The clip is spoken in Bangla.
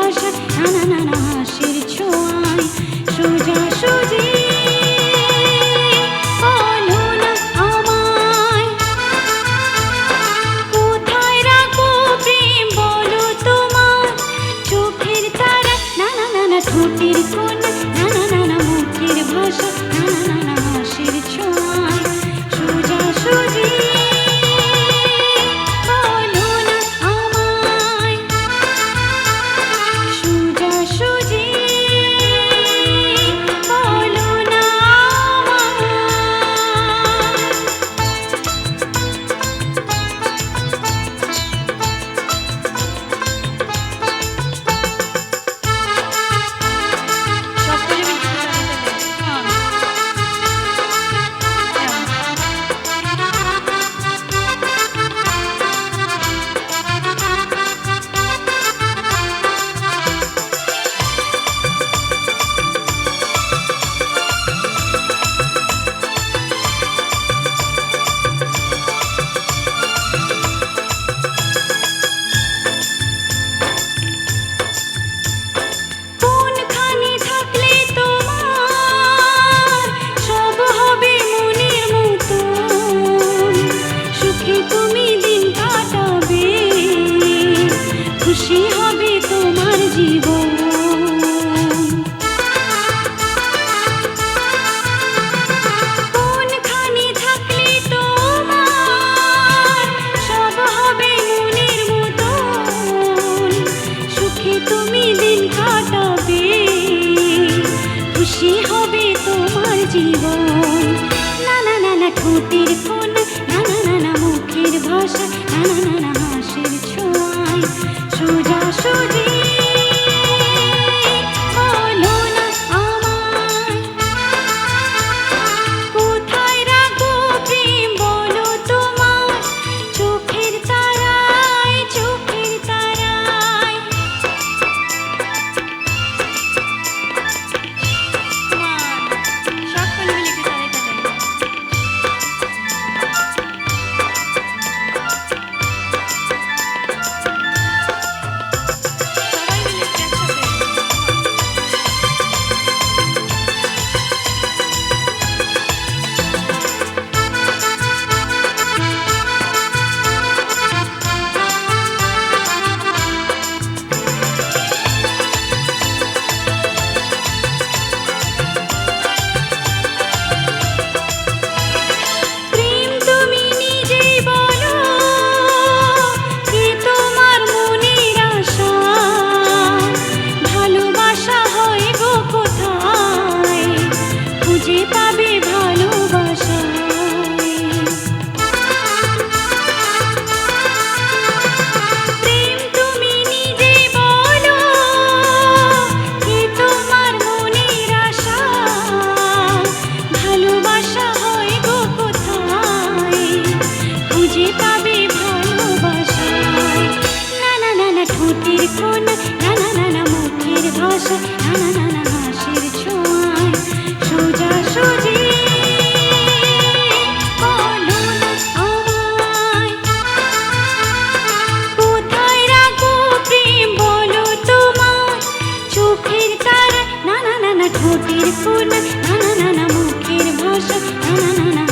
ভাষা, নানা নানা হাসির ছোঁয়ায় সোজাসুজি বলো না আমায়, কোথায় রাখো প্রেম বলো তোমার চোখের তারা, নানা নানা ঠোঁটের কোণে, নানা নানা মুখের ভাষা, নানা নানা হাসির ছোঁয়ায় সোজাসুজি বলো না আমায়, সোজাসুজি বলো না কোনখানে থাকলে তোমার সব হবে মনের মতন, সুখে তুমি দিন কাটাবে, খুশি হবে তোমার জীবন। কোনখানে থাকলে তোমার সব হবে মনের মতন, সুখে তুমি দিন কাটাবে, খুশি হবে তোমার জীবন। নানা নানা ঠোঁটের কোণে, নানা নানা মুখের ভাষা, নানা নানা হাসির ছোঁয়ায় সোজাসুজি বলো না আমায়, কোথায় রাখো প্রেম বলো তোমার চোখের তারায়, চোখের তারায়। সকলে মিলে একটু তালে তালে সবাই মিলে একটু একসাথে। প্রেম তুমি নিজেই বলো, কে তোমার মনের আশা, ভালোবাসা হয় গো কোথায়, খুঁজে পাবে ভালোবাসা। প্রেম তুমি নিজেই বলো, কে তোমার মনের আশা, ভালোবাসা হয় গো কোথায়, খুঁজে পাবে ভালোবাসা। নানা নানা ঠোঁটের কোণে, নানা নানা মুখের ভাষা, নানা নানা হাসির ছোঁয়ায় সোজাসুজি বলো না আমায়, কোথায় রাখো প্রেম বলো তোমার চোখের তারা, নানা নানা ঠোঁটের কোণে, নানা নানা মুখের ভাষা, নানা নানা